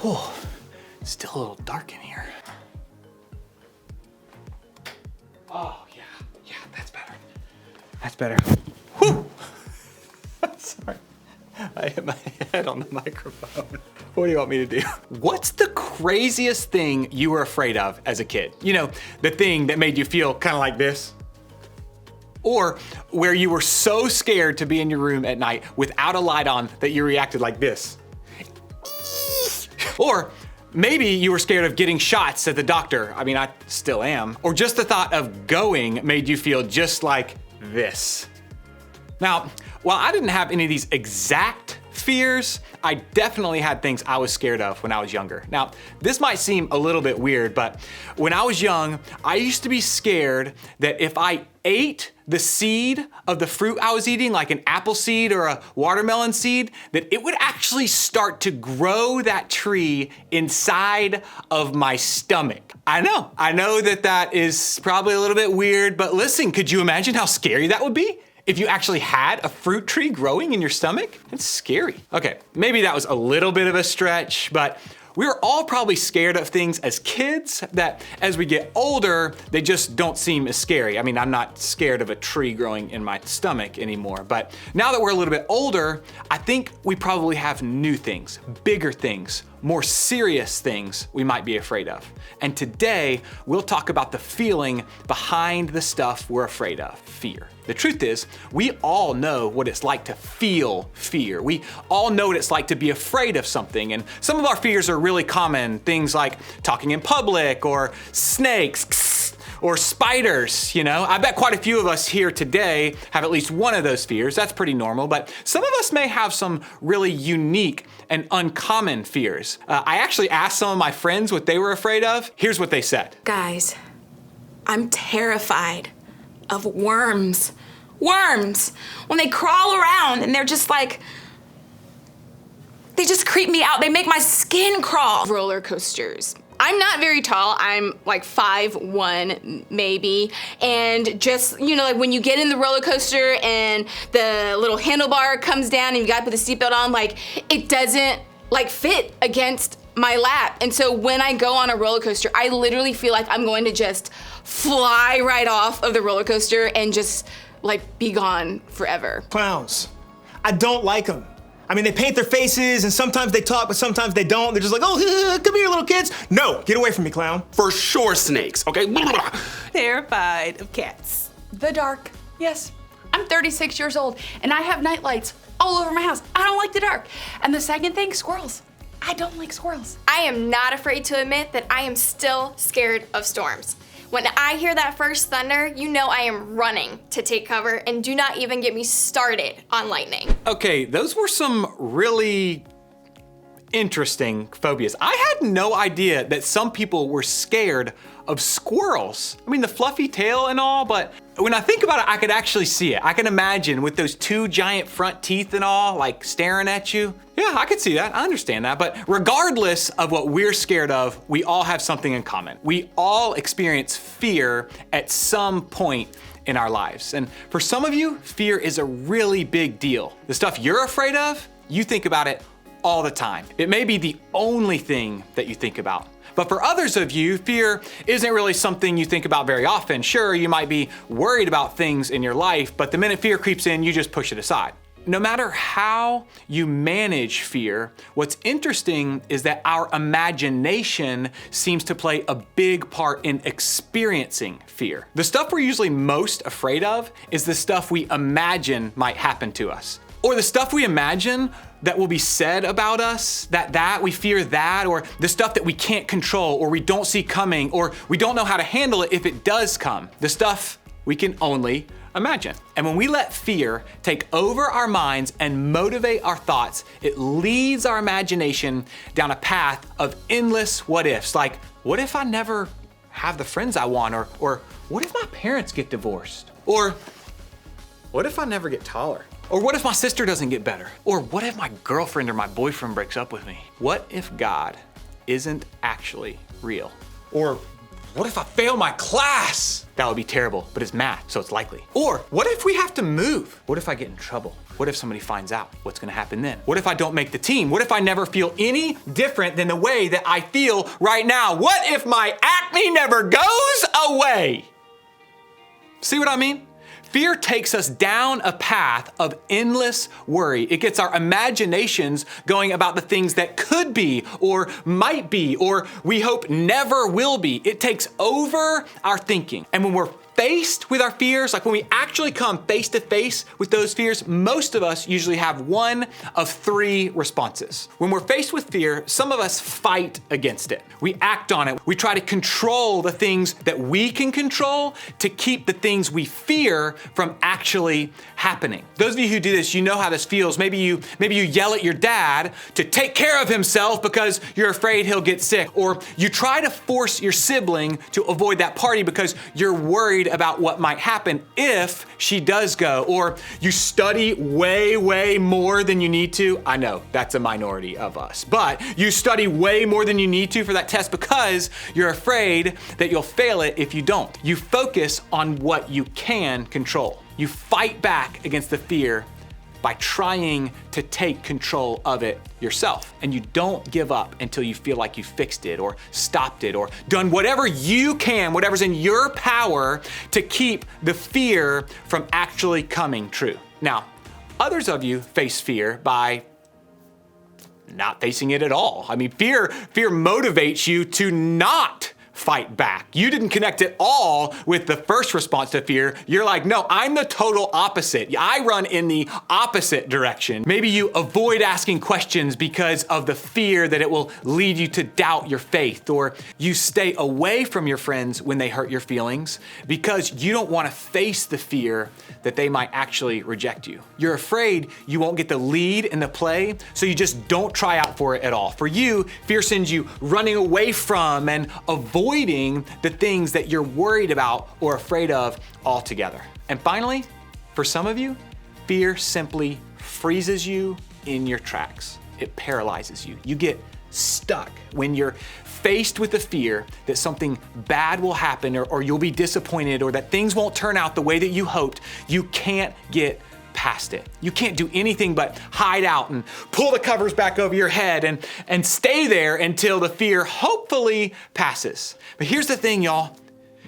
Oh, it's still a little dark in here. Oh, yeah, that's better. That's better. Whew. Sorry, I hit my head on the microphone. What do you want me to do? What's the craziest thing you were afraid of as a kid? You know, the thing that made you feel kind of like this? Or where you were so scared to be in your room at night without a light on that you reacted like this? Or maybe you were scared of getting shots at the doctor. I mean, I still am. Or just the thought of going made you feel just like this. Now, while I didn't have any of these exact fears, I definitely had things I was scared of when I was younger. Now, this might seem a little bit weird, but when I was young, I used to be scared that if I ate the seed of the fruit I was eating, like an apple seed or a watermelon seed, that it would actually start to grow that tree inside of my stomach. I know that is probably a little bit weird, but listen, could you imagine how scary that would be? If you actually had a fruit tree growing in your stomach? It's scary. Okay, maybe that was a little bit of a stretch, but we were all probably scared of things as kids that as we get older, they just don't seem as scary. I mean, I'm not scared of a tree growing in my stomach anymore, but now that we're a little bit older, I think we probably have new things, bigger things, more serious things we might be afraid of. And today, we'll talk about the feeling behind the stuff we're afraid of, fear. The truth is, we all know what it's like to feel fear. We all know what it's like to be afraid of something. And some of our fears are really common, things like talking in public or snakes or spiders, you know? I bet quite a few of us here today have at least one of those fears. That's pretty normal, but some of us may have some really unique and uncommon fears. I actually asked some of my friends what they were afraid of. Here's what they said. Guys, I'm terrified of worms. Worms! When they crawl around and they're just like, they just creep me out. They make my skin crawl. Roller coasters. I'm not very tall. I'm like 5'1" maybe. And just, you know, like when you get in the roller coaster and the little handlebar comes down and you gotta put the seatbelt on, like it doesn't like fit against my lap. And so when I go on a roller coaster, I literally feel like I'm going to just fly right off of the roller coaster and just like be gone forever. Clowns. I don't like them. I mean, they paint their faces and sometimes they talk, but sometimes they don't. They're just like, oh, come here, little kids. No, get away from me, clown. For sure, snakes, okay? Terrified of cats. The dark. Yes, I'm 36 years old and I have night lights all over my house. I don't like the dark. And the second thing, squirrels. I don't like squirrels. I am not afraid to admit that I am still scared of storms. When I hear that first thunder, you know I am running to take cover, and do not even get me started on lightning. Okay, those were some really interesting phobias. I had no idea that some people were scared of squirrels. I mean, the fluffy tail and all, but when I think about it, I could actually see it. I can imagine with those two giant front teeth and all, like staring at you. Yeah, I could see that, I understand that. But regardless of what we're scared of, we all have something in common. We all experience fear at some point in our lives. And for some of you, fear is a really big deal. The stuff you're afraid of, you think about it all the time. It may be the only thing that you think about. But for others of you, fear isn't really something you think about very often. Sure, you might be worried about things in your life, but the minute fear creeps in, you just push it aside. No matter how you manage fear, what's interesting is that our imagination seems to play a big part in experiencing fear. The stuff we're usually most afraid of is the stuff we imagine might happen to us. Or the stuff we imagine that will be said about us, that we fear that, or the stuff that we can't control, or we don't see coming, or we don't know how to handle it if it does come. The stuff we can only imagine. And when we let fear take over our minds and motivate our thoughts, it leads our imagination down a path of endless what ifs. Like, what if I never have the friends I want? Or what if my parents get divorced? Or what if I never get taller? Or what if my sister doesn't get better? Or what if my girlfriend or my boyfriend breaks up with me? What if God isn't actually real? Or what if I fail my class? That would be terrible, but it's math, so it's likely. Or what if we have to move? What if I get in trouble? What if somebody finds out? What's gonna happen then? What if I don't make the team? What if I never feel any different than the way that I feel right now? What if my acne never goes away? See what I mean? Fear takes us down a path of endless worry. It gets our imaginations going about the things that could be or might be or we hope never will be. It takes over our thinking. And when we're faced with our fears, like when we actually come face to face with those fears, most of us usually have one of three responses. When we're faced with fear, some of us fight against it. We act on it. We try to control the things that we can control to keep the things we fear from actually happening. Those of you who do this, you know how this feels. Maybe you yell at your dad to take care of himself because you're afraid he'll get sick. Or you try to force your sibling to avoid that party because you're worried about what might happen if she does go. Or you study way more than you need to. I know that's a minority of us, but you study way more than you need to for that test because you're afraid that you'll fail it if you don't. You focus on what you can control. You fight back against the fear by trying to take control of it yourself. And you don't give up until you feel like you fixed it or stopped it or done whatever you can, whatever's in your power to keep the fear from actually coming true. Now, others of you face fear by not facing it at all. I mean, fear motivates you to not fight back. You didn't connect at all with the first response to fear. You're like, no, I'm the total opposite. I run in the opposite direction. Maybe you avoid asking questions because of the fear that it will lead you to doubt your faith, or you stay away from your friends when they hurt your feelings because you don't want to face the fear that they might actually reject you. You're afraid you won't get the lead in the play, so you just don't try out for it at all. For you, fear sends you running away from and avoiding the things that you're worried about or afraid of altogether. And finally, for some of you, fear simply freezes you in your tracks. It paralyzes you. You get stuck when you're faced with the fear that something bad will happen or you'll be disappointed or that things won't turn out the way that you hoped. You can't get past it. You can't do anything but hide out and pull the covers back over your head and stay there until the fear hopefully passes. But here's the thing, y'all.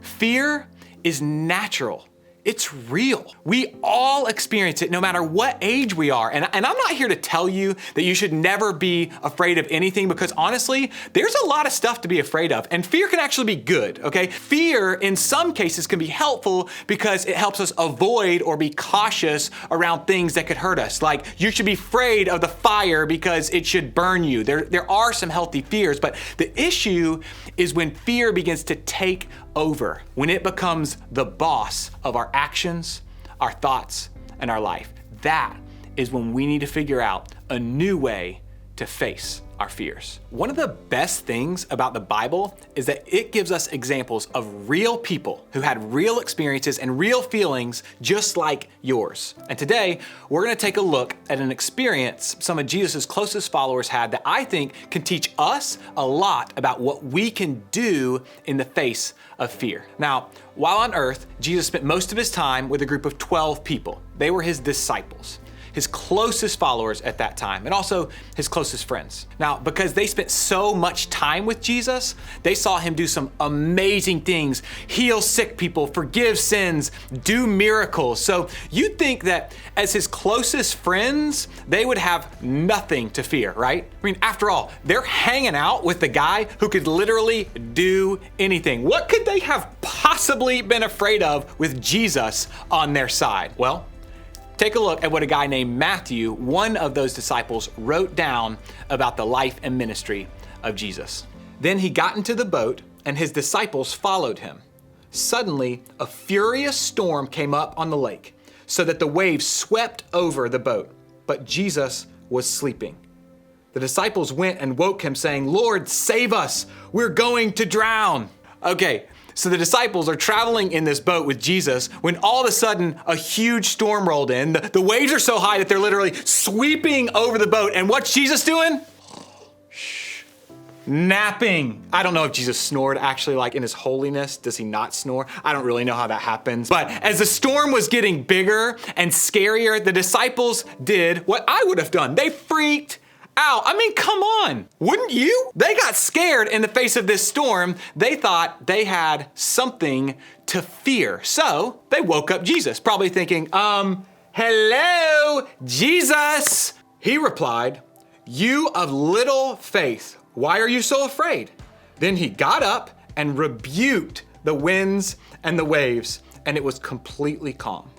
Fear is natural. It's real. We all experience it no matter what age we are. And I'm not here to tell you that you should never be afraid of anything because honestly, there's a lot of stuff to be afraid of. And fear can actually be good, okay? Fear in some cases can be helpful because it helps us avoid or be cautious around things that could hurt us. Like you should be afraid of the fire because it should burn you. There are some healthy fears, but the issue is when fear begins to take over, when it becomes the boss of our actions, our thoughts, and our life. That is when we need to figure out a new way to face our fears. One of the best things about the Bible is that it gives us examples of real people who had real experiences and real feelings just like yours. And today, we're gonna take a look at an experience some of Jesus' closest followers had that I think can teach us a lot about what we can do in the face of fear. Now, while on earth, Jesus spent most of his time with a group of 12 people. They were his disciples, his closest followers at that time, and also his closest friends. Now, because they spent so much time with Jesus, they saw him do some amazing things, heal sick people, forgive sins, do miracles. So you'd think that as his closest friends, they would have nothing to fear, right? I mean, after all, they're hanging out with the guy who could literally do anything. What could they have possibly been afraid of with Jesus on their side? Well, take a look at what a guy named Matthew, one of those disciples, wrote down about the life and ministry of Jesus. Then he got into the boat and his disciples followed him. Suddenly, a furious storm came up on the lake so that the waves swept over the boat, but Jesus was sleeping. The disciples went and woke him saying, "Lord, save us, we're going to drown." Okay. So the disciples are traveling in this boat with Jesus when all of a sudden a huge storm rolled in. The waves are so high that they're literally sweeping over the boat. And what's Jesus doing? Shh. napping. I don't know if Jesus snored actually, like in his holiness. Does he not snore? I don't really know how that happens. But as the storm was getting bigger and scarier, the disciples did what I would have done. They freaked out. I mean, come on. Wouldn't you? They got scared in the face of this storm. They thought they had something to fear. So they woke up Jesus, probably thinking, hello, Jesus. He replied, you of little faith, why are you so afraid? Then he got up and rebuked the winds and the waves, and it was completely calm.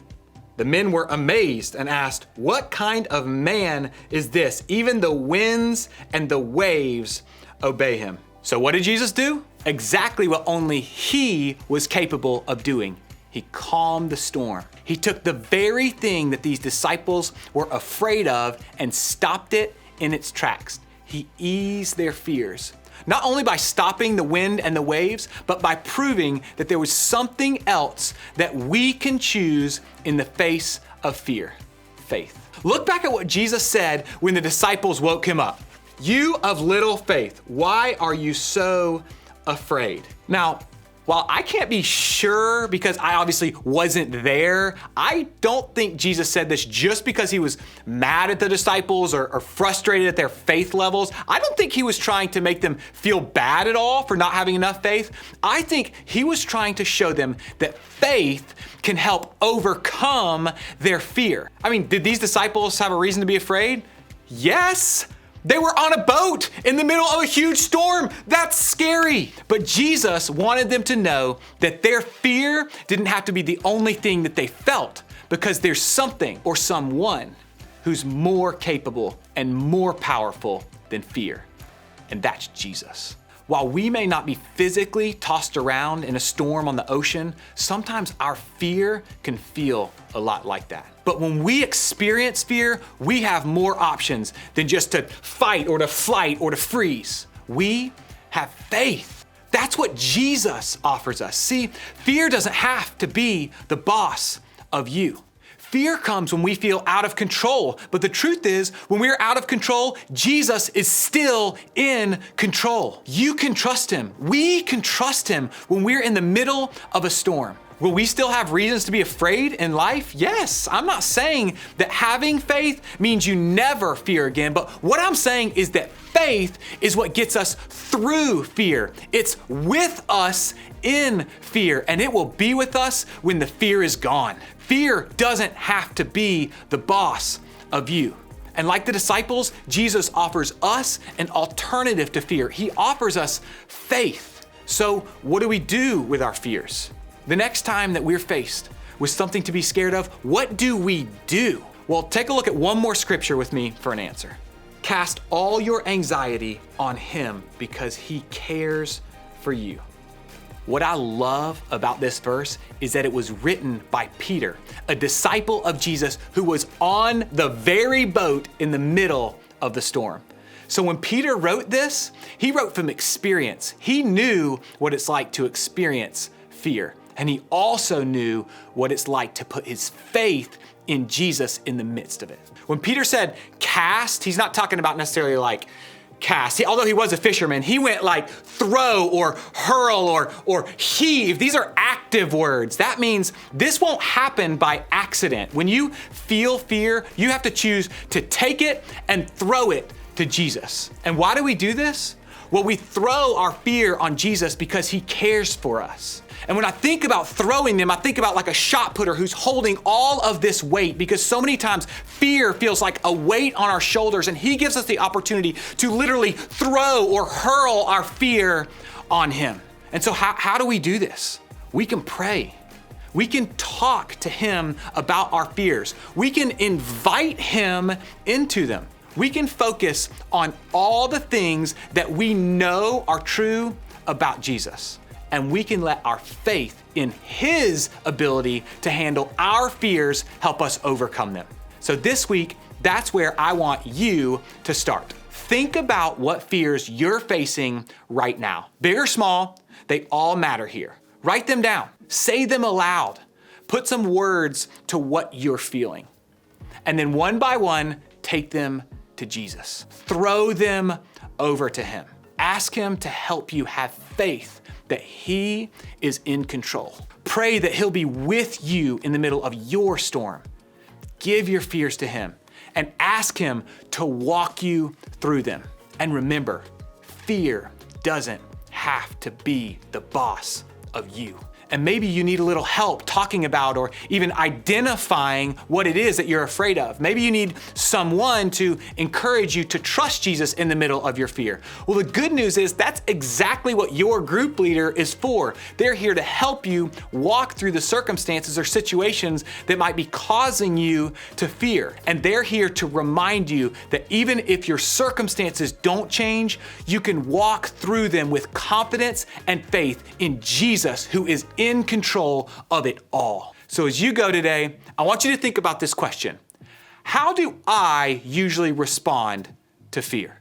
The men were amazed and asked, what kind of man is this? Even the winds and the waves obey him. So what did Jesus do? Exactly what only he was capable of doing. He calmed the storm. He took the very thing that these disciples were afraid of and stopped it in its tracks. He eased their fears, not only by stopping the wind and the waves, but by proving that there was something else that we can choose in the face of fear: faith. Look back at what Jesus said when the disciples woke him up. You of little faith, why are you so afraid? Now, while I can't be sure because I obviously wasn't there, I don't think Jesus said this just because he was mad at the disciples or frustrated at their faith levels. I don't think he was trying to make them feel bad at all for not having enough faith. I think he was trying to show them that faith can help overcome their fear. I mean, did these disciples have a reason to be afraid? Yes. They were on a boat in the middle of a huge storm. That's scary. But Jesus wanted them to know that their fear didn't have to be the only thing that they felt, because there's something or someone who's more capable and more powerful than fear, and that's Jesus. While we may not be physically tossed around in a storm on the ocean, sometimes our fear can feel a lot like that. But when we experience fear, we have more options than just to fight or to flight or to freeze. We have faith. That's what Jesus offers us. See, fear doesn't have to be the boss of you. Fear comes when we feel out of control, but the truth is, when we're out of control, Jesus is still in control. You can trust him. We can trust him when we're in the middle of a storm. Will we still have reasons to be afraid in life? Yes. I'm not saying that having faith means you never fear again, but what I'm saying is that faith is what gets us through fear. It's with us in fear, and it will be with us when the fear is gone. Fear doesn't have to be the boss of you. And like the disciples, Jesus offers us an alternative to fear. He offers us faith. So what do we do with our fears? The next time that we're faced with something to be scared of, what do we do? Well, take a look at one more scripture with me for an answer. Cast all your anxiety on him because he cares for you. What I love about this verse is that it was written by Peter, a disciple of Jesus who was on the very boat in the middle of the storm. So when Peter wrote this, he wrote from experience. He knew what it's like to experience fear. And he also knew what it's like to put his faith in Jesus in the midst of it. When Peter said cast, he's not talking about necessarily like cast. Although he was a fisherman, he went like throw or hurl or heave. These are active words. That means this won't happen by accident. When you feel fear, you have to choose to take it and throw it to Jesus. And why do we do this? Well, we throw our fear on Jesus because he cares for us. And when I think about throwing them, I think about like a shot putter who's holding all of this weight, because so many times fear feels like a weight on our shoulders, and he gives us the opportunity to literally throw or hurl our fear on him. And so how do we do this? We can pray. We can talk to him about our fears. We can invite him into them. We can focus on all the things that we know are true about Jesus. And we can let our faith in his ability to handle our fears help us overcome them. So this week, that's where I want you to start. Think about what fears you're facing right now. Big or small, they all matter here. Write them down. Say them aloud. Put some words to what you're feeling. And then one by one, take them to Jesus. Throw them over to him. ask him to help you have faith that he is in control. Pray that he'll be with you in the middle of your storm. Give your fears to him and ask him to walk you through them. And remember, fear doesn't have to be the boss of you. And maybe you need a little help talking about or even identifying what it is that you're afraid of. Maybe you need someone to encourage you to trust Jesus in the middle of your fear. Well, the good news is that's exactly what your group leader is for. They're here to help you walk through the circumstances or situations that might be causing you to fear. And they're here to remind you that even if your circumstances don't change, you can walk through them with confidence and faith in Jesus, who is in control of it all. So as you go today, I want you to think about this question. How do I usually respond to fear?